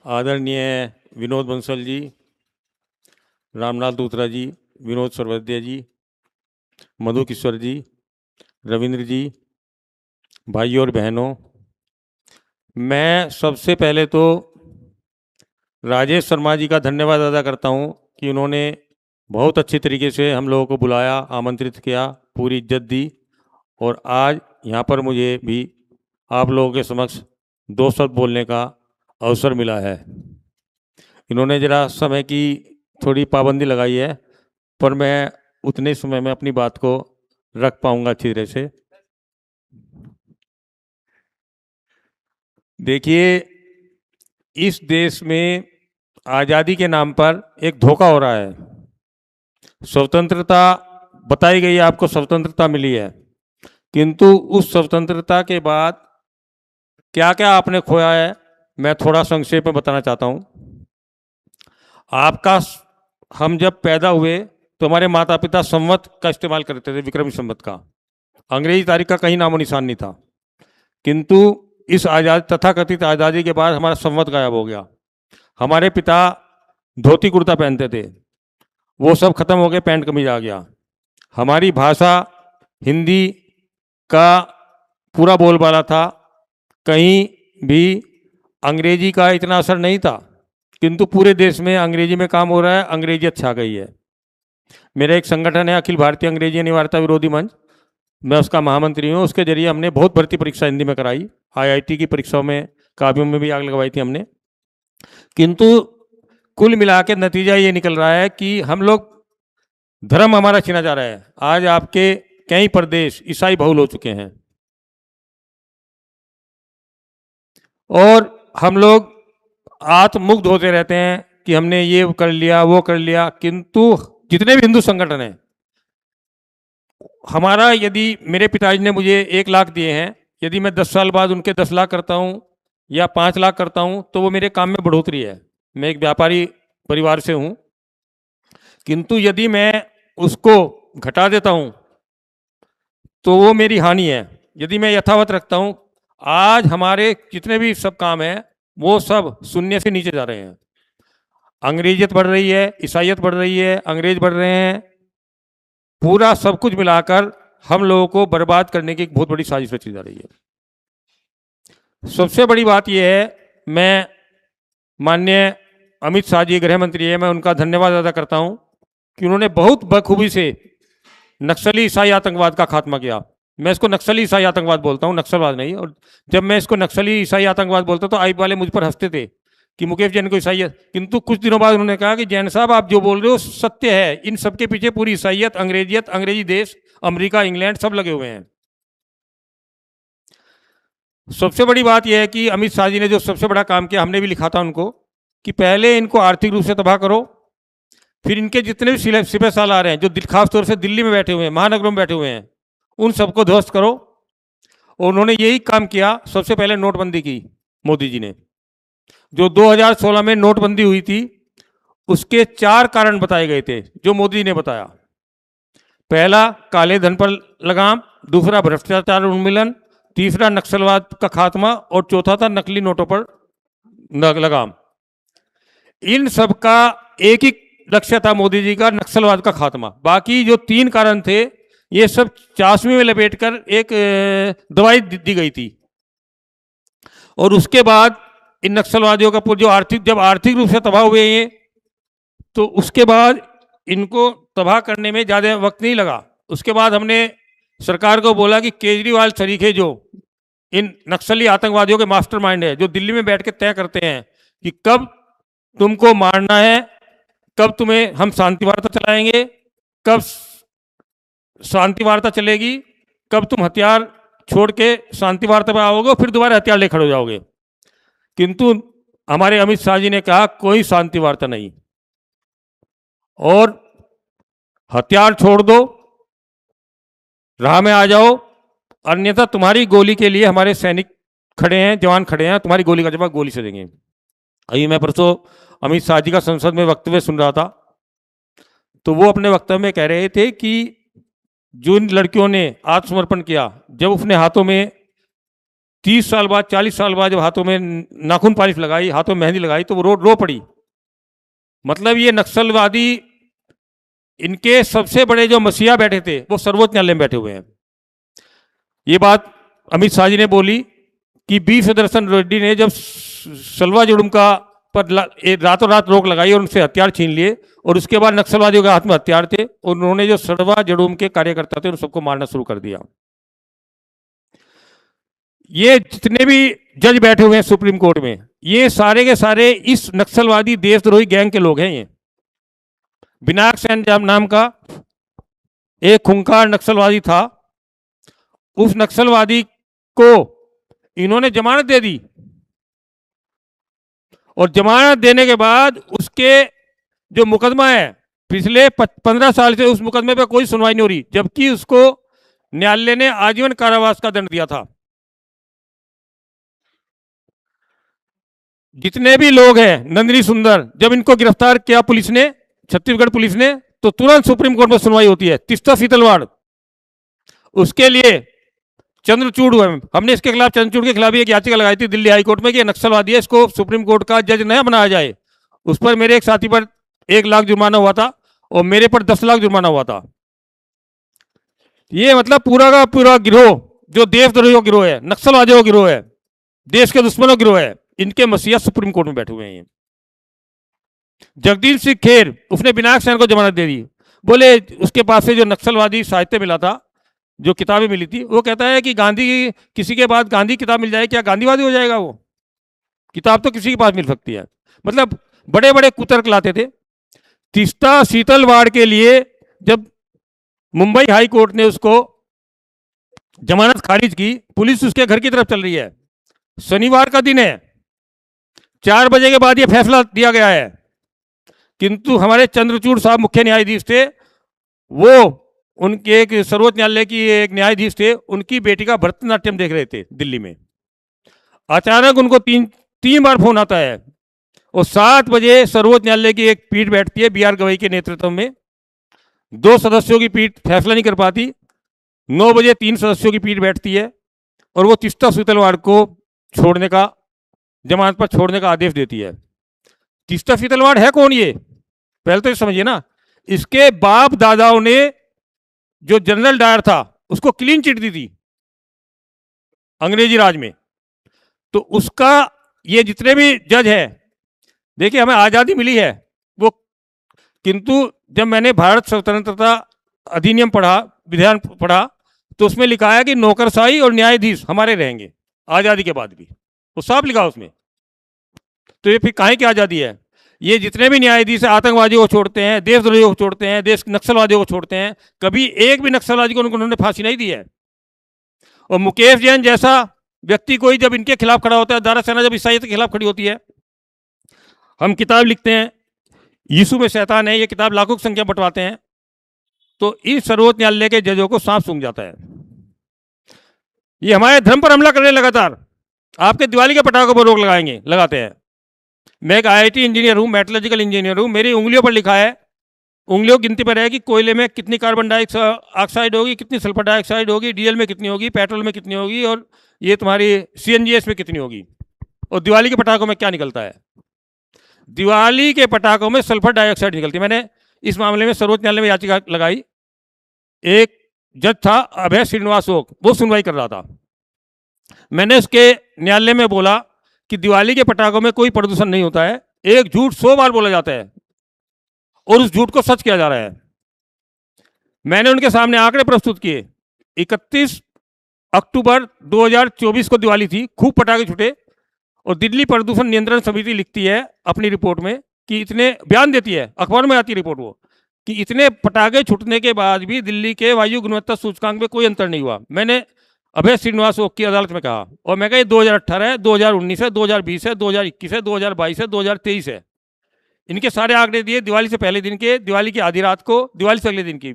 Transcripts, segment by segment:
आदरणीय विनोद बंसल जी, रामनाथ दूतरा जी, विनोद सरवैद्य जी, मधु किशोर जी, रविंद्र जी, भाइयों और बहनों, मैं सबसे पहले तो राजेश शर्मा जी का धन्यवाद अदा करता हूं कि उन्होंने बहुत अच्छी तरीके से हम लोगों को बुलाया, आमंत्रित किया, पूरी इज्जत दी और आज यहाँ पर मुझे भी आप लोगों के समक्ष दो शब्द बोलने का अवसर मिला है। इन्होंने जरा समय की थोड़ी पाबंदी लगाई है, पर मैं उतने समय में अपनी बात को रख पाऊंगा अच्छी तरह से। देखिए, इस देश में आज़ादी के नाम पर एक धोखा हो रहा है। स्वतंत्रता बताई गई है, आपको स्वतंत्रता मिली है, किंतु उस स्वतंत्रता के बाद क्या क्या आपने खोया है, मैं थोड़ा संक्षेप में बताना चाहता हूं। आपका हम जब पैदा हुए तो हमारे माता पिता संवत का इस्तेमाल करते थे, विक्रमी संवत का। अंग्रेजी तारीख का कहीं नामो निशान नहीं था। किंतु इस तथाकथित आज़ादी के बाद हमारा संवत गायब हो गया। हमारे पिता धोती कुर्ता पहनते थे, वो सब खत्म हो गए, पैंट कमीज आ गया। हमारी भाषा हिंदी का पूरा बोलबाला था, कहीं भी अंग्रेजी का इतना असर नहीं था, किंतु पूरे देश में अंग्रेजी में काम हो रहा है, अंग्रेजियत छा गई है। मेरा एक संगठन है अखिल भारतीय अंग्रेजी अनिवार्यता विरोधी मंच, मैं उसका महामंत्री हूँ। उसके जरिए हमने बहुत भर्ती परीक्षा हिंदी में कराई, आईआईटी की परीक्षाओं में, काव्यों में भी आग लगवाई थी हमने। किंतु कुल मिला के नतीजा ये निकल रहा है कि हम लोग, धर्म हमारा छीना जा रहा है। आज आपके कई प्रदेश ईसाई बहुल हो चुके हैं और हम लोग आत्ममुग्ध होते रहते हैं कि हमने ये कर लिया, वो कर लिया। किंतु जितने भी हिंदू संगठन हैं, हमारा, यदि मेरे पिताजी ने मुझे 1 लाख दिए हैं, यदि मैं 10 साल बाद उनके 10 लाख करता हूं या 5 लाख करता हूं, तो वो मेरे काम में बढ़ोतरी है। मैं एक व्यापारी परिवार से हूं, किंतु यदि मैं उसको घटा देता हूं तो वो मेरी हानि है। यदि मैं यथावत रखता हूं, आज हमारे जितने भी सब काम हैं वो सब शून्य से नीचे जा रहे हैं। अंग्रेजियत बढ़ रही है, ईसाइयत बढ़ रही है, अंग्रेज बढ़ रहे हैं, पूरा सब कुछ मिलाकर हम लोगों को बर्बाद करने की एक बहुत बड़ी साजिश रची जा रही है। सबसे बड़ी बात यह है, मैं माननीय अमित शाह जी गृह मंत्री है, मैं उनका धन्यवाद अदा करता हूं कि उन्होंने बहुत बखूबी से नक्सली ईसाई आतंकवाद का खात्मा किया। मैं इसको नक्सली ईसाई आतंकवाद बोलता हूं, नक्सलवाद नहीं। और जब मैं इसको नक्सली ईसाई आतंकवाद बोलता तो आईप वाले मुझ पर हंसते थे कि मुकेश जैन को ईसाइयत। किंतु कुछ दिनों बाद उन्होंने कहा कि जैन साहब, आप जो बोल रहे हो सत्य है, इन सबके पीछे पूरी ईसाइयत, अंग्रेजियत, अंग्रेजी देश, अमेरिका, इंग्लैंड सब लगे हुए हैं। सबसे बड़ी बात यह है कि अमित शाह जी ने जो सबसे बड़ा काम किया, हमने भी लिखा था उनको, कि पहले इनको आर्थिक रूप से तबाह करो, फिर इनके जितने भी सिपह सालार हैं, जो खासतौर से दिल्ली में बैठे हुए हैं, महानगरों में बैठे हुए हैं, उन सबको ध्वस्त करो। और उन्होंने यही काम किया। सबसे पहले नोटबंदी की मोदी जी ने। जो 2016 में नोटबंदी हुई थी, उसके 4 कारण बताए गए थे जो मोदी जी ने बताया। पहला, काले धन पर लगाम, दूसरा भ्रष्टाचार उन्मूलन, तीसरा नक्सलवाद का खात्मा और चौथा था नकली नोटों पर लगाम। इन सब का एक ही लक्ष्य था मोदी जी का, नक्सलवाद का खात्मा। बाकी जो 3 कारण थे, ये सब चाशनी में लपेटकर एक दवाई दी गई थी। और उसके बाद इन नक्सलवादियों का जब आर्थिक रूप से तबाह हुए ये, तो उसके बाद इनको तबाह करने में ज़्यादा वक्त नहीं लगा। उसके बाद हमने सरकार को बोला कि केजरीवाल तरीके जो इन नक्सली आतंकवादियों के मास्टरमाइंड है, जो दिल्ली में बैठ के तय करते हैं कि कब तुमको मारना है, कब तुम्हें हम शांति वार्ता चलाएंगे, कब शांति वार्ता चलेगी, कब तुम हथियार छोड़ के शांति वार्ता पर आओगे, फिर दोबारा हथियार ले खड़े हो जाओगे। किंतु हमारे अमित शाह जी ने कहा कोई शांति वार्ता नहीं, और हथियार छोड़ दो, राह में आ जाओ, अन्यथा तुम्हारी गोली के लिए हमारे सैनिक खड़े हैं, जवान खड़े हैं, तुम्हारी गोली का जवाब गोली से देंगे। अभी मैं परसों अमित शाह जी का संसद में वक्तव्य सुन रहा था, तो वो अपने वक्तव्य में कह रहे थे कि जो इन लड़कियों ने आत्मसमर्पण किया, जब अपने हाथों में 30 साल बाद 40 साल बाद जब हाथों में नाखून पालिश लगाई, हाथों में मेहंदी लगाई, तो वो रो पड़ी। मतलब ये नक्सलवादी, इनके सबसे बड़े जो मसीहा बैठे थे वो सर्वोच्च न्यायालय में बैठे हुए हैं। ये बात अमित शाह जी ने बोली कि बी सुदर्शन रेड्डी ने जब सलवा जुड़ुम का पर रातों रात रोक लगाई और उनसे हथियार छीन लिए, और उसके बाद नक्सलवादियों के हाथ में हथियार थे, उन्होंने जो सलवा जुड़ुम के कार्यकर्ता थे उन सबको मारना शुरू कर दिया। ये जितने भी जज बैठे हुए हैं सुप्रीम कोर्ट में, ये सारे के सारे इस नक्सलवादी देशद्रोही गैंग के लोग हैं। ये विनायक सेन नाम का एक खूंखार नक्सलवादी था, उस नक्सलवादी को इन्होंने जमानत दे दी, और जमानत देने के बाद उसके जो मुकदमा है पिछले 15 साल से उस मुकदमे पर कोई सुनवाई नहीं हो रही, जबकि उसको न्यायालय ने आजीवन कारावास का दंड दिया था। जितने भी लोग हैं नंदिनी सुंदर, जब इनको गिरफ्तार किया पुलिस ने, छत्तीसगढ़ पुलिस ने, तो तुरंत सुप्रीम कोर्ट में सुनवाई होती है। तीस्ता सीतलवाड़, उसके लिए चंद्रचूड़ हुए, हमने इसके खिलाफ, चंद्रचूड़ के खिलाफ एक याचिका लगाई थी दिल्ली हाई कोर्ट में कि नक्सलवादी है, इसको सुप्रीम कोर्ट का जज न बनाया जाए। उस पर मेरे एक साथी पर 1 लाख जुर्माना हुआ था और मेरे पर 10 लाख जुर्माना हुआ था। ये मतलब पूरा का पूरा गिरोह जो देशद्रोहियों गिरोह है, नक्सलवादियों गिरोह है, देश के दुश्मनों गिरोह है, इनके मसीहा सुप्रीम कोर्ट में बैठे हुए हैं। जगदीप सिंह खेर, उसने विनायक सेन को जमानत दे दी, बोले उसके पास से जो नक्सलवादी साहित्य मिला था, जो किताबें मिली थी, वो कहता है कि गांधी, किसी के बाद गांधी किताब मिल जाए क्या गांधीवादी हो जाएगा? वो किताब तो किसी के पास मिल सकती है। मतलब बड़े बड़े कुतर्क लाते थे। तीस्ता सीतलवाड़ के लिए जब मुंबई हाई कोर्ट ने उसको जमानत खारिज की, पुलिस उसके घर की तरफ चल रही है। शनिवार का दिन है, 4 बजे के बाद ये फैसला दिया गया है, किंतु हमारे चंद्रचूड़ साहब मुख्य न्यायाधीश थे, वो उनके एक सर्वोच्च न्यायालय की एक न्यायाधीश थे, उनकी बेटी का भरतनाट्यम देख रहे थे दिल्ली में। अचानक उनको तीन बार फोन आता है, और 7 बजे सर्वोच्च न्यायालय की एक पीठ बैठती है BR गवई के नेतृत्व में। 2 सदस्यों की पीठ फैसला नहीं कर पाती। 9 बजे 3 सदस्यों की पीठ बैठती है, और वो तीस्ता सीतलवाड़ को छोड़ने का, जमानत पर छोड़ने का आदेश देती है। तीस्ता सीतलवाड़ है कौन? ये पहले तो समझिए ना, इसके बाप दादाओं ने जो जनरल डायर था उसको क्लीन चिट दी थी अंग्रेजी राज में। तो उसका, ये जितने भी जज है, देखिए हमें आज़ादी मिली है वो, किंतु जब मैंने भारत स्वतंत्रता अधिनियम पढ़ा, विधान पढ़ा, तो उसमें लिखा है कि नौकरशाही और न्यायाधीश हमारे रहेंगे आज़ादी के बाद भी, वो साफ लिखा उसमें। तो ये फिर काहे की आज़ादी है? ये जितने भी न्यायाधीश आतंकवादियों को छोड़ते हैं, देशद्रोहियों को छोड़ते हैं, देश नक्सलवादियों को छोड़ते हैं, कभी एक भी नक्सलवादी को उन्होंने फांसी नहीं दी है। और मुकेश जैन जैसा व्यक्ति कोई जब इनके खिलाफ खड़ा होता है, दारा सेना जब ईसाइयत के खिलाफ खड़ी होती है, हम किताब लिखते हैं यीशु में शैतान है, ये किताब लाखों की संख्या बंटवाते हैं, तो इस सर्वोच्च न्यायालय के जजों को सांप सूंघ जाता है। ये हमारे धर्म पर हमला करने लगातार, आपके दिवाली के पटाखों पर रोक लगाते हैं। मैं एक IIT इंजीनियर हूँ, मेटलर्जिकल इंजीनियर हूँ, मेरी उंगलियों पर लिखा है, उंगलियों की गिनती पर है कि कोयले में कितनी कार्बन डाइऑक्साइड होगी, कितनी सल्फर डाइऑक्साइड होगी, डीजल में कितनी होगी, पेट्रोल में कितनी होगी, और ये तुम्हारी CNGS में कितनी होगी। और दिवाली के पटाखों में क्या निकलता है? दिवाली के पटाखों में सल्फर डाइऑक्साइड निकलती है। मैंने इस मामले में सर्वोच्च न्यायालय में याचिका लगाई। एक जज था अभय श्रीनिवास ओक, वो सुनवाई कर रहा था। मैंने उसके न्यायालय में बोला कि दिवाली के पटाखों में कोई प्रदूषण नहीं होता है, एक झूठ 100 बार बोला जाता है और उस झूठ को सच किया जा रहा है। मैंने उनके सामने आंकड़े प्रस्तुत किए। 31 अक्टूबर 2024 को दिवाली थी, खूब पटाखे छूटे, और दिल्ली प्रदूषण नियंत्रण समिति लिखती है अपनी रिपोर्ट में कि इतने, बयान देती है, अखबार में आती है रिपोर्ट वो, कि इतने पटाखे छूटने के बाद भी दिल्ली के वायु गुणवत्ता सूचकांक में कोई अंतर नहीं हुआ। मैंने अभय श्रीनिवास ओक की अदालत में कहा, और मैं कहा ये 2018 है, 2019 है, 2020 है, 2021 है, 2022 है, 2023 है। इनके सारे आंकड़े दिए दिवाली से पहले दिन के, दिवाली की आधी रात को, दिवाली से अगले दिन की।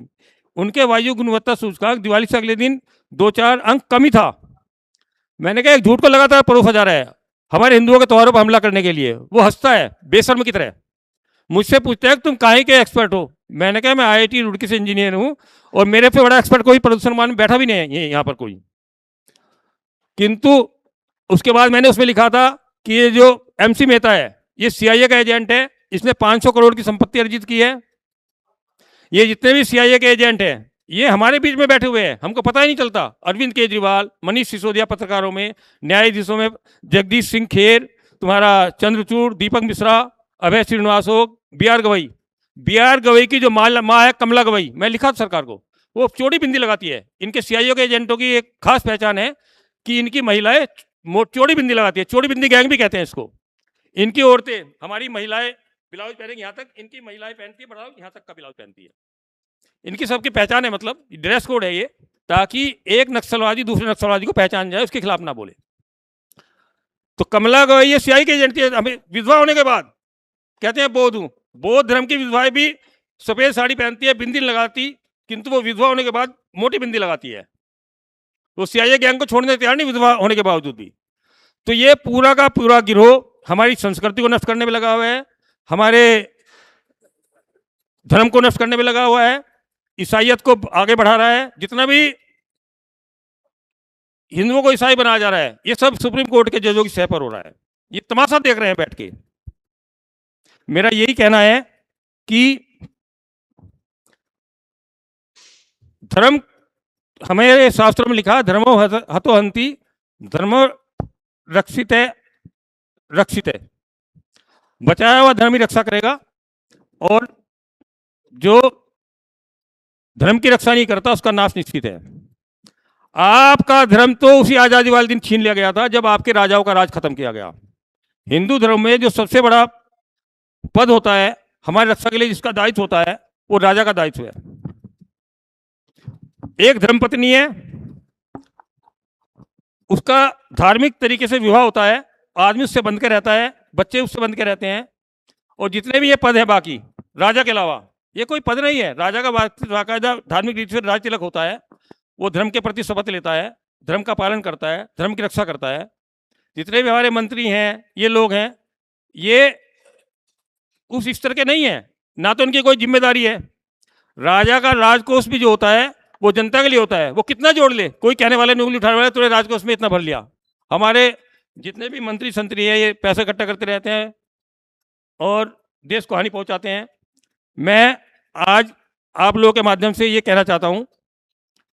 उनके वायु गुणवत्ता सूचकांक दिवाली से अगले दिन 2-4 अंक कम ही था। मैंने कहा एक झूठ को लगातार परोसा जा रहा है हमारे हिंदुओं के त्योहारों पर हमला करने के लिए। वो हंसता है बेशर्म की तरह, मुझसे पूछता है कि तुम काहे के एक्सपर्ट हो। मैंने कहा मैं IIT रुड़की से इंजीनियर हूँ, और मेरे पे बड़ा एक्सपर्ट कोई प्रदूषण मान बैठा भी नहीं है यहाँ पर कोई। किंतु उसके बाद मैंने उसमें लिखा था कि ये जो MC मेहता है ये CIA का एजेंट है, इसने 500 करोड़ की संपत्ति अर्जित की है। ये जितने भी CIA के एजेंट हैं ये हमारे बीच में बैठे हुए हैं, हमको पता ही नहीं चलता। अरविंद केजरीवाल, मनीष सिसोदिया पत्रकारों में, न्यायाधीशों में जगदीश सिंह खेर, तुम्हारा चंद्रचूड़, दीपक मिश्रा, अभय श्रीनिवास हो, BR गवई की जो माँ है कमला गवई, मैं लिखा था सरकार को, वो चौड़ी बिंदी लगाती है। इनके CIA के एजेंटों की एक खास पहचान है कि इनकी महिलाएं चौड़ी बिंदी लगाती है, चौड़ी बिंदी गैंग भी कहते हैं इसको। इनकी औरतें, हमारी महिलाएं ब्लाउज पहनेंगी यहाँ तक, इनकी महिलाएं पहनती है ब्लाउज यहाँ तक का ब्लाउज पहनती है। इनकी सबकी पहचान है, मतलब ड्रेस कोड है ये, ताकि एक नक्सलवादी दूसरे नक्सलवादी को पहचान जाए, उसके खिलाफ ना बोले। तो कमला गवई ये CIA के एजेंट थी। हमें विधवा होने के बाद कहते हैं बौद्ध हूं, बौद्ध धर्म की विधवाएं भी सफेद साड़ी पहनती है, बिंदी लगाती, किंतु वो विधवा होने के बाद मोटी बिंदी लगाती है। तो CIA गैंग को छोड़ने तैयार नहीं विधवा होने के बावजूद भी। तो ये पूरा का पूरा गिरोह हमारी संस्कृति को नष्ट करने में लगा हुआ है, हमारे धर्म को नष्ट करने में लगा हुआ है, ईसाइयत को आगे बढ़ा रहा है। जितना भी हिंदुओं को ईसाई बनाया जा रहा है ये सब सुप्रीम कोर्ट के जजों की सह पर हो रहा है। ये तमाशा देख रहे हैं बैठ के। मेरा यही कहना है कि धर्म, हमारे शास्त्रों में लिखा धर्मो हतो हंति, धर्म रक्षित है, बचाया हुआ धर्म ही रक्षा करेगा, और जो धर्म की रक्षा नहीं करता उसका नाश निश्चित है। आपका धर्म तो उसी आजादी वाले दिन छीन लिया गया था जब आपके राजाओं का राज खत्म किया गया। हिंदू धर्म में जो सबसे बड़ा पद होता है हमारी रक्षा के लिए, जिसका दायित्व होता है, वो राजा का दायित्व है। एक धर्मपत्नी है, उसका धार्मिक तरीके से विवाह होता है, आदमी उससे बंध के रहता है, बच्चे उससे बंध के रहते हैं, और जितने भी ये पद है बाकी राजा के अलावा, ये कोई पद नहीं है। राजा का बाकायदा धार्मिक रीति से राज तिलक होता है, वो धर्म के प्रति शपथ लेता है, धर्म का पालन करता है, धर्म की रक्षा करता है। जितने भी हमारे मंत्री हैं, ये लोग हैं, ये उस स्तर के नहीं है, ना तो उनकी कोई जिम्मेदारी है। राजा का राजकोष भी जो होता है वो जनता के लिए होता है, वो कितना जोड़ ले, कोई कहने वाले नहीं, उंगली उठाने वाले, तुझे राजकोष में इतना भर लिया। हमारे जितने भी मंत्री संतरी है ये पैसे इकट्ठा करते रहते हैं और देश को हानि पहुंचाते हैं। मैं आज आप लोगों के माध्यम से ये कहना चाहता हूं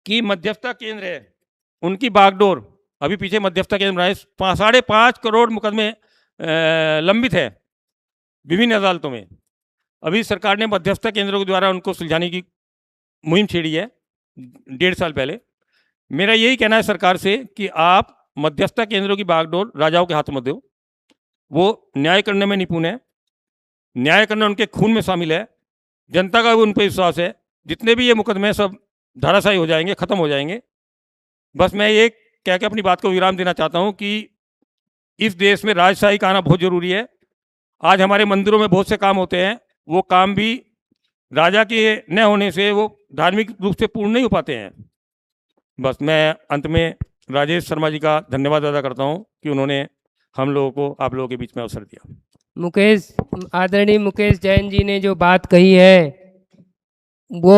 कि मध्यस्थता केंद्र है, उनकी बागडोर, अभी पीछे मध्यस्थता केंद्र बनाए, 5.5 करोड़ मुकदमे लंबित है विभिन्न अदालतों में। अभी सरकार ने मध्यस्थता केंद्रों के द्वारा उनको सुलझाने की मुहिम छेड़ी है 1.5 साल पहले। मेरा यही कहना है सरकार से कि आप मध्यस्थता केंद्रों की बागडोर राजाओं के हाथ में दो। वो न्याय करने में निपुण है, न्याय करना उनके खून में शामिल है, जनता का भी उन पर विश्वास है। जितने भी ये मुकदमे सब धाराशाही हो जाएंगे, खत्म हो जाएंगे। बस मैं ये कह के अपनी बात को विराम देना चाहता हूँ कि इस देश में राजशाही का आना बहुत जरूरी है। आज हमारे मंदिरों में बहुत से काम होते हैं, वो काम भी राजा के न होने से वो धार्मिक रूप से पूर्ण नहीं हो पाते हैं। बस मैं अंत में राजेश शर्मा जी का धन्यवाद अदा करता हूं कि उन्होंने हम लोगों को, आप लोगों के बीच में अवसर दिया। आदरणीय मुकेश जैन जी ने जो बात कही है वो